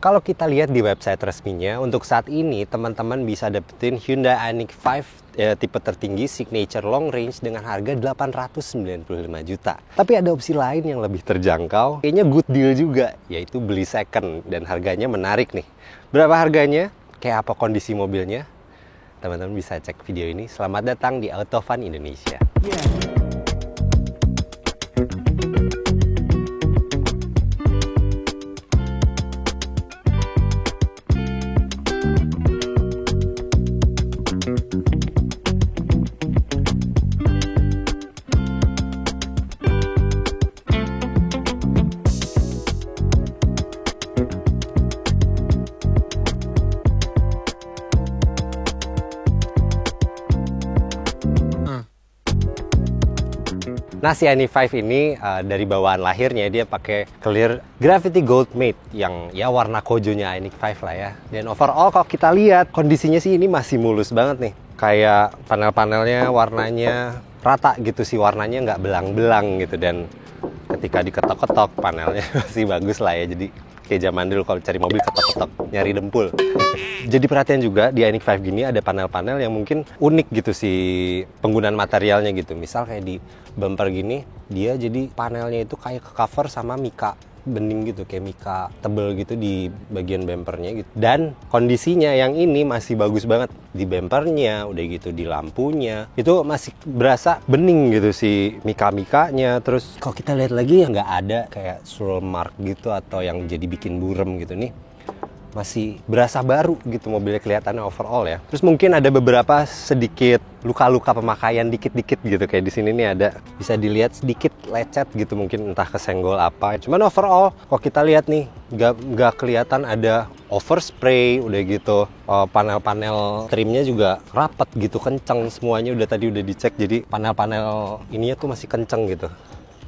Kalau kita lihat di website resminya, untuk saat ini teman-teman bisa dapetin Hyundai Ioniq 5 tipe tertinggi signature long range dengan harga 895 juta. Tapi ada opsi lain yang lebih terjangkau, kayaknya good deal juga, yaitu beli second dan harganya menarik nih. Berapa harganya? Kayak apa kondisi mobilnya? Teman-teman bisa cek video ini. Selamat datang di Autofun Indonesia. Nah, si Ioniq 5 ini dari bawaan lahirnya dia pakai clear gravity gold mate yang ya warna kojonya Ioniq 5 lah ya. Dan overall kalau kita lihat kondisinya sih ini masih mulus banget nih. Kayak panel-panelnya warnanya rata gitu sih, warnanya nggak belang-belang gitu. Dan ketika diketok-ketok panelnya masih bagus lah ya. Jadi kayak zaman dulu kalau cari mobil ketok-ketok nyari dempul. Jadi perhatian juga di Ioniq 5 gini ada panel-panel yang mungkin unik gitu sih penggunaan materialnya gitu. Misal kayak di bumper gini, dia jadi panelnya itu kayak ke cover sama mika bening gitu, kayak mika tebel gitu di bagian bumpernya gitu. Dan kondisinya yang ini masih bagus banget di bumpernya, udah gitu di lampunya itu masih berasa bening gitu si mika-mikanya. Terus kalau kita lihat lagi ya nggak ada kayak swirl mark gitu atau yang jadi bikin burem gitu nih. Masih berasa baru gitu mobilnya kelihatannya overall ya. Terus mungkin ada beberapa sedikit luka-luka pemakaian dikit-dikit gitu, kayak di sini nih ada bisa dilihat sedikit lecet gitu, mungkin entah kesenggol apa. Cuman overall kalau kita lihat nih nggak kelihatan ada overspray, udah gitu panel-panel trimnya juga rapet gitu, kenceng semuanya udah dicek, jadi panel-panel ininya tuh masih kenceng gitu.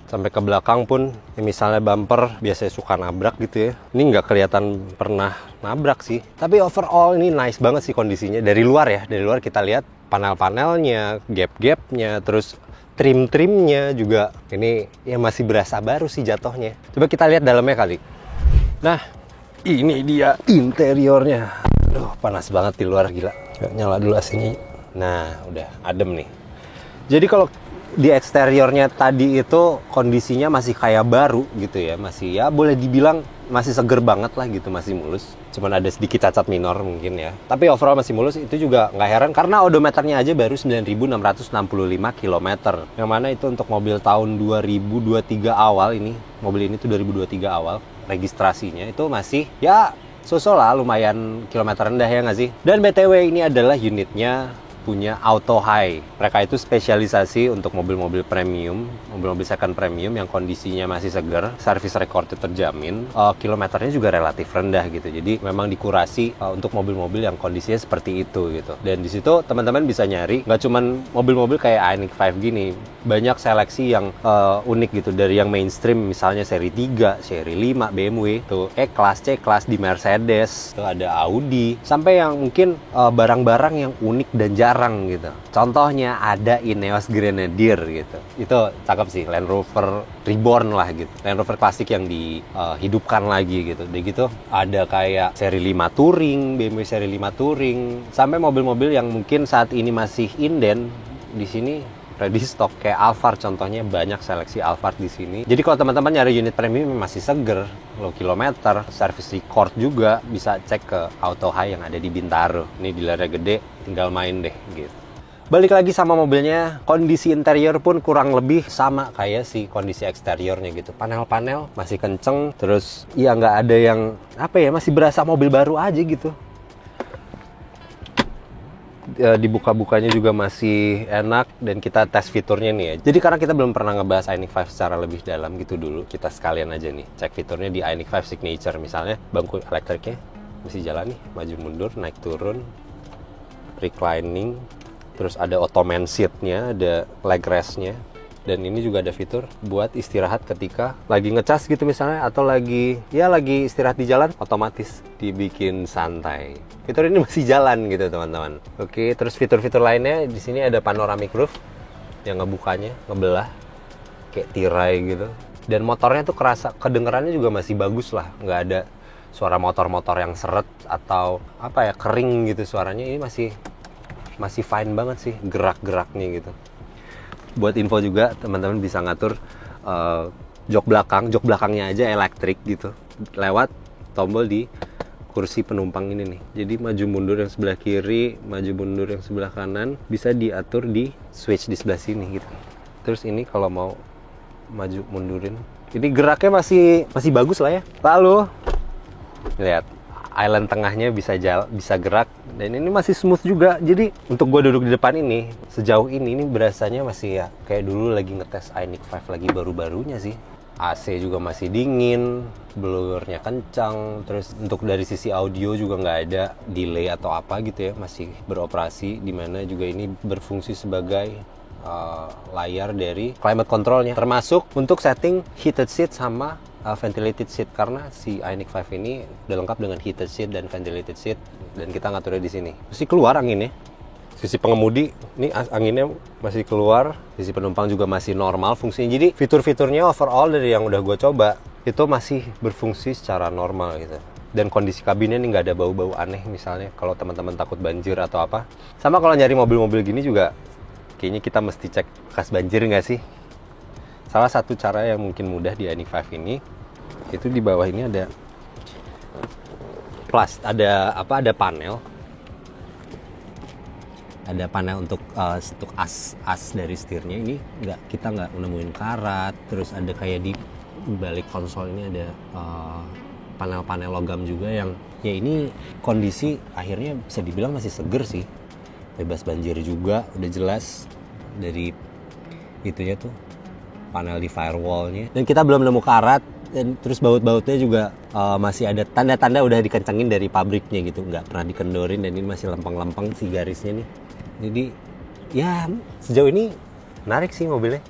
Sampai ke belakang pun, ya misalnya bumper biasanya suka nabrak gitu ya. Ini nggak kelihatan pernah nabrak sih. Tapi overall ini nice banget sih kondisinya. Dari luar ya, dari luar kita lihat panel-panelnya, gap-gapnya, terus trim-trimnya juga. Ini ya masih berasa baru sih jatuhnya. Coba kita lihat dalamnya kali. Nah, ini dia interiornya. Aduh, panas banget di luar, gila. Nyala dulu AC-nya. Nah, udah adem nih. Jadi kalau di eksteriornya tadi itu kondisinya masih kayak baru gitu ya, masih ya boleh dibilang masih seger banget lah gitu, masih mulus. Cuman ada sedikit cacat minor mungkin ya, tapi overall masih mulus. Itu juga nggak heran karena odometernya aja baru 9.665 km, yang mana itu untuk mobil tahun 2023 awal. Ini mobil ini tuh 2023 awal registrasinya, itu masih ya so-so lah, lumayan kilometer rendah ya nggak sih. Dan BTW ini adalah unitnya punya Auto High. Mereka itu spesialisasi untuk mobil-mobil premium, mobil-mobil second premium yang kondisinya masih segar, service recordnya terjamin, kilometernya juga relatif rendah gitu. Jadi memang dikurasi untuk mobil-mobil yang kondisinya seperti itu gitu. Dan di situ teman-teman bisa nyari nggak cuman mobil-mobil kayak Ioniq 5 gini, banyak seleksi yang unik gitu, dari yang mainstream misalnya seri 3, seri 5 BMW, tuh E-Class, C-Class di Mercedes, tuh ada Audi, sampai yang mungkin barang-barang yang unik dan jarang gitu. Contohnya ada Ineos Grenadier gitu. Itu cakep sih, Land Rover Reborn lah gitu. Land Rover klasik yang dihidupkan lagi gitu. Udah gitu ada kayak seri 5 Touring, BMW seri 5 Touring, sampai mobil-mobil yang mungkin saat ini masih inden di sini ready stock kayak Alphard contohnya, banyak seleksi Alphard di sini. Jadi kalau teman-teman nyari unit premium masih seger, low kilometer, service record juga bisa cek ke Auto High yang ada di Bintaro. Ini dealernya gede, tinggal main deh gitu. Balik lagi sama mobilnya, kondisi interior pun kurang lebih sama kayak si kondisi eksteriornya gitu. Panel-panel masih kenceng, terus ya nggak ada yang apa ya, masih berasa mobil baru aja gitu. Dibuka-bukanya juga masih enak, dan kita tes fiturnya nih ya. Jadi karena kita belum pernah ngebahas Ioniq 5 secara lebih dalam gitu dulu, kita sekalian aja nih cek fiturnya di Ioniq 5 Signature. Misalnya bangku elektriknya masih jalan nih, maju mundur, naik turun, reclining, terus ada ottoman seatnya, ada leg restnya. Dan ini juga ada fitur buat istirahat ketika lagi ngecas gitu misalnya, atau lagi istirahat di jalan, otomatis dibikin santai. Fitur ini masih jalan gitu teman-teman. Oke, terus fitur-fitur lainnya di sini ada panoramic roof yang ngebukanya, ngebelah kayak tirai gitu. Dan motornya tuh kerasa, kedengerannya juga masih bagus lah, nggak ada suara motor-motor yang seret atau apa ya, kering gitu suaranya, ini masih fine banget sih gerak-geraknya gitu. Buat info juga, teman-teman bisa ngatur jok belakangnya aja elektrik gitu lewat tombol di kursi penumpang ini nih. Jadi maju mundur yang sebelah kiri, maju mundur yang sebelah kanan bisa diatur di switch di sebelah sini gitu. Terus ini kalau mau maju mundurin, ini geraknya masih bagus lah ya. Lalu lihat island tengahnya bisa gerak, dan ini masih smooth juga. Jadi untuk gue duduk di depan ini, sejauh ini berasanya masih ya kayak dulu lagi ngetes iNIQ 5 lagi baru-barunya sih. AC juga masih dingin, blowernya kencang, terus untuk dari sisi audio juga nggak ada delay atau apa gitu ya, masih beroperasi, dimana juga ini berfungsi sebagai layar dari climate controlnya, termasuk untuk setting heated seat sama ventilated seat, karena si iNIQ 5 ini udah lengkap dengan heated seat dan ventilated seat, dan kita ngaturnya di sini. Masih keluar anginnya. Sisi pengemudi, ini anginnya masih keluar. Sisi penumpang juga masih normal fungsinya. Jadi fitur-fiturnya overall dari yang udah gue coba itu masih berfungsi secara normal gitu. Dan kondisi kabinnya ini nggak ada bau-bau aneh misalnya kalau teman-teman takut banjir atau apa. Sama kalau nyari mobil-mobil gini juga kayaknya kita mesti cek bekas banjir nggak sih. Salah satu cara yang mungkin mudah di iNIQ 5 ini itu di bawah ini ada ada panel. Ada panel untuk as dari setirnya. Ini kita nggak nemuin karat. Terus ada kayak di balik konsol ini ada panel-panel logam juga yang ya ini kondisi akhirnya bisa dibilang masih seger sih, bebas banjir juga, udah jelas dari itunya tuh panel di firewallnya. Dan kita belum nemu karat, dan terus baut-bautnya juga masih ada tanda-tanda udah dikencengin dari pabriknya gitu, nggak pernah dikendorin, dan ini masih lempeng-lempeng si garisnya nih. Jadi ya sejauh ini menarik sih mobilnya.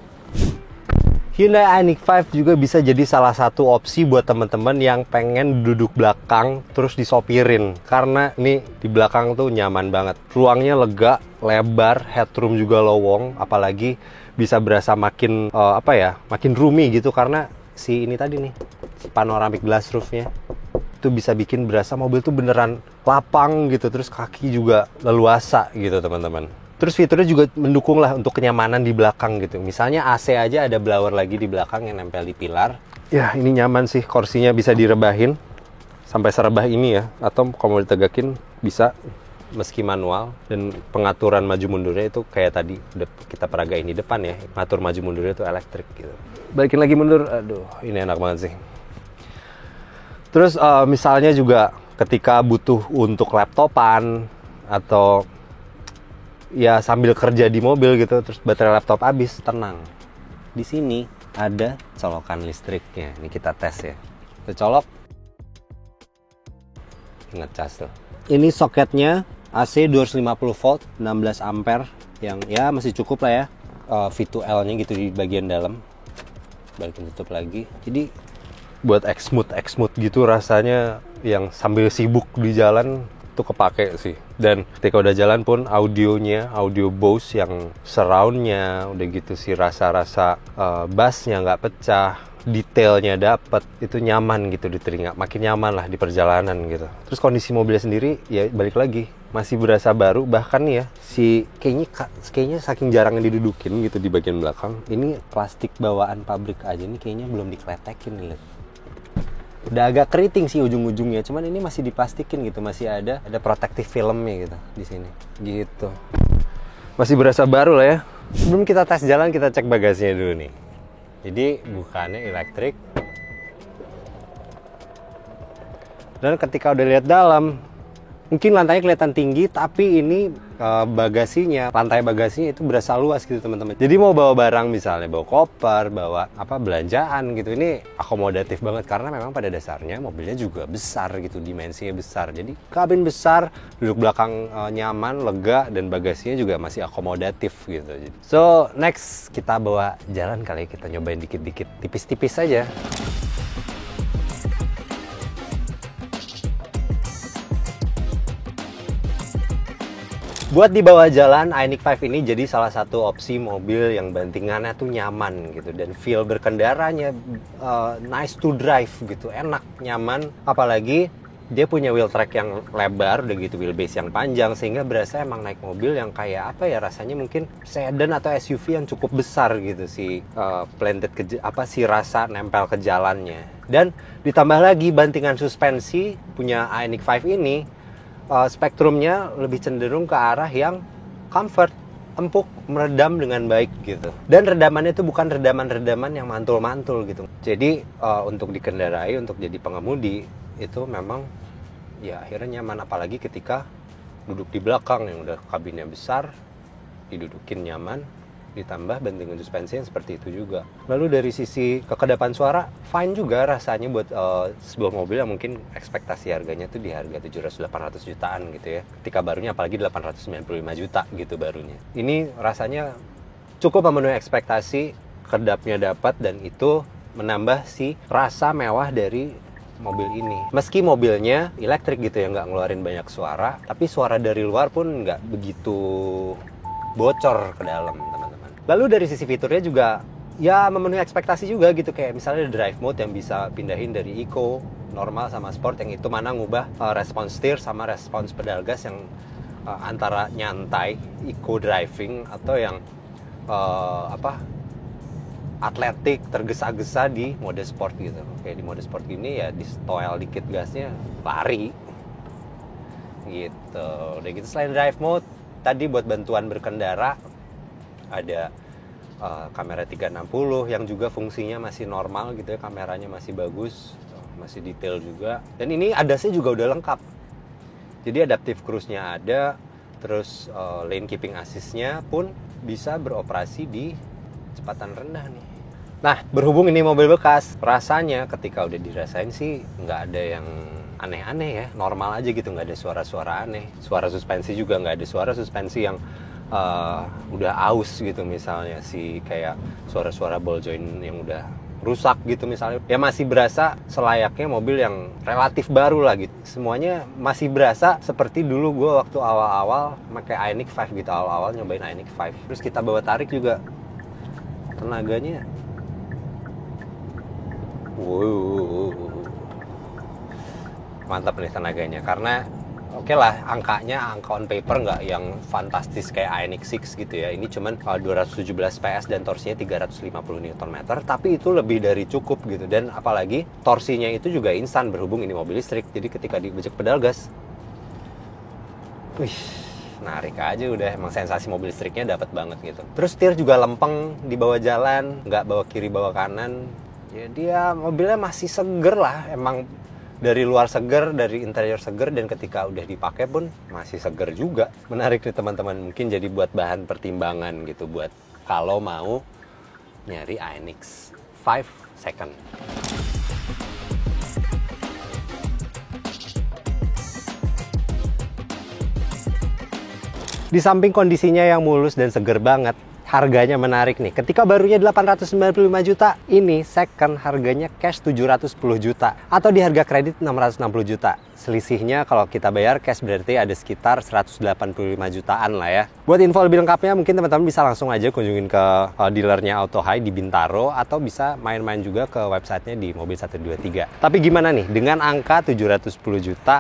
Hyundai iNIQ 5 juga bisa jadi salah satu opsi buat teman-teman yang pengen duduk belakang terus disopirin, karena ini di belakang tuh nyaman banget, ruangnya lega, lebar, headroom juga lowong, apalagi bisa berasa makin makin roomy gitu, karena si ini tadi nih, si panoramic glass roofnya itu bisa bikin berasa mobil tuh beneran lapang gitu, terus kaki juga leluasa gitu teman-teman. Terus fiturnya juga mendukung lah untuk kenyamanan di belakang gitu. Misalnya AC aja ada blower lagi di belakang yang nempel di pilar. Ya ini nyaman sih, kursinya bisa direbahin sampai serebah ini ya, atau kalau mau ditegakin bisa meski manual, dan pengaturan maju mundurnya itu kayak tadi udah kita peragain di depan ya, ngatur maju mundurnya itu elektrik gitu. Balikin lagi mundur, aduh ini enak banget sih. Terus misalnya juga ketika butuh untuk laptopan atau ya sambil kerja di mobil gitu, terus baterai laptop habis, tenang. Di sini ada colokan listriknya. Ini kita tes ya. Kita colok. Ngecas tuh. Ini soketnya AC 250 volt, 16 ampere yang ya masih cukup lah ya. V2L-nya gitu di bagian dalam. Balikin tutup lagi. Jadi buat X-Mood gitu rasanya, yang sambil sibuk di jalan tuh kepake sih. Dan ketika udah jalan pun audionya, audio Bose yang surroundnya udah gitu sih, rasa-rasa bassnya nggak pecah, detailnya dapet, itu nyaman gitu di telinga, makin nyaman lah di perjalanan gitu. Terus kondisi mobilnya sendiri ya balik lagi masih berasa baru, bahkan ya kayaknya saking jarangnya didudukin gitu di bagian belakang, ini plastik bawaan pabrik aja nih kayaknya belum dikletekin nih. Udah agak keriting sih ujung-ujungnya, cuman ini masih diplastikin gitu, masih ada protective filmnya gitu di sini. Gitu. Masih berasa baru lah ya. Sebelum kita tes jalan, kita cek bagasinya dulu nih. Jadi bukannya elektrik. Dan ketika udah lihat dalam, mungkin lantainya kelihatan tinggi, tapi ini lantai bagasinya itu berasa luas gitu teman-teman. Jadi mau bawa barang misalnya, bawa koper, bawa belanjaan gitu, ini akomodatif banget, karena memang pada dasarnya mobilnya juga besar gitu, dimensinya besar. Jadi kabin besar, duduk belakang nyaman, lega, dan bagasinya juga masih akomodatif gitu. So next kita bawa jalan kali, kita nyobain dikit-dikit, tipis-tipis aja. Buat di bawah jalan, Ioniq 5 ini jadi salah satu opsi mobil yang bantingannya tuh nyaman gitu, dan feel berkendaranya nice to drive gitu, enak, nyaman, apalagi dia punya wheel track yang lebar, udah gitu wheelbase yang panjang, sehingga berasa emang naik mobil yang kayak apa ya, rasanya mungkin sedan atau SUV yang cukup besar gitu, si rasa nempel ke jalannya. Dan ditambah lagi bantingan suspensi punya Ioniq 5 ini, spektrumnya lebih cenderung ke arah yang comfort, empuk, meredam dengan baik gitu. Dan redamannya itu bukan redaman yang mantul-mantul gitu. Jadi untuk dikendarai, untuk jadi pengemudi itu memang ya akhirnya nyaman, apalagi ketika duduk di belakang yang udah kabinnya besar, didudukin nyaman, ditambah bantingan suspensi yang seperti itu juga. Lalu dari sisi kekedapan suara, fine juga rasanya buat sebuah mobil yang mungkin ekspektasi harganya tuh di harga 700-800 jutaan gitu ya. Ketika barunya apalagi 895 juta gitu barunya. Ini rasanya cukup memenuhi ekspektasi, kedapnya dapat, dan itu menambah si rasa mewah dari mobil ini. Meski mobilnya elektrik gitu ya, nggak ngeluarin banyak suara, tapi suara dari luar pun nggak begitu bocor ke dalam, teman-teman. Lalu dari sisi fiturnya juga ya memenuhi ekspektasi juga gitu, kayak misalnya drive mode yang bisa pindahin dari eco, normal sama sport, yang itu mana ngubah respons setir sama respons pedal gas yang antara nyantai, eco driving, atau yang atletik, tergesa-gesa di mode sport gitu. Kayak di mode sport gini ya, di stoel dikit gasnya lari gitu. Udah gitu selain drive mode, tadi buat bantuan berkendara ada kamera 360 yang juga fungsinya masih normal gitu ya, kameranya masih bagus, masih detail juga. Dan ini ADAS-nya juga udah lengkap. Jadi adaptive cruise-nya ada, terus lane keeping assist-nya pun bisa beroperasi di kecepatan rendah nih. Nah, berhubung ini mobil bekas, rasanya ketika udah dirasain sih nggak ada yang aneh-aneh ya, normal aja gitu, nggak ada suara-suara aneh. Suara suspensi juga nggak ada suara suspensi yang udah aus gitu, misalnya kayak suara-suara ball joint yang udah rusak gitu misalnya. Ya masih berasa selayaknya mobil yang relatif baru lah gitu. Semuanya masih berasa seperti dulu gue waktu awal-awal pakai Ioniq 5 gitu, awal-awal nyobain Ioniq 5. Terus kita bawa tarik juga, tenaganya mantap nih tenaganya, karena oke lah, angka on paper nggak yang fantastis kayak Ioniq 6 gitu ya. Ini cuman 217 PS dan torsinya 350 Nm, tapi itu lebih dari cukup gitu. Dan apalagi torsinya itu juga instan berhubung ini mobil listrik. Jadi ketika dibejek pedal gas, narik aja udah, emang sensasi mobil listriknya dapat banget gitu. Terus setir juga lempeng di bawah jalan, nggak bawa kiri bawa kanan. Ya dia mobilnya masih seger lah, emang dari luar seger, dari interior seger, dan ketika udah dipakai pun masih seger juga. Menarik nih teman-teman, mungkin jadi buat bahan pertimbangan gitu buat kalau mau nyari Ioniq 5 second. Di samping kondisinya yang mulus dan seger banget, harganya menarik nih. Ketika barunya 895 juta, ini second harganya cash 710 juta. Atau di harga kredit 660 juta. Selisihnya kalau kita bayar cash berarti ada sekitar 185 jutaan lah ya. Buat info lebih lengkapnya mungkin teman-teman bisa langsung aja kunjungin ke dealernya Auto High di Bintaro, atau bisa main-main juga ke websitenya di Mobil 123. Tapi gimana nih, dengan angka 710 juta,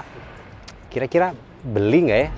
kira-kira beli nggak ya?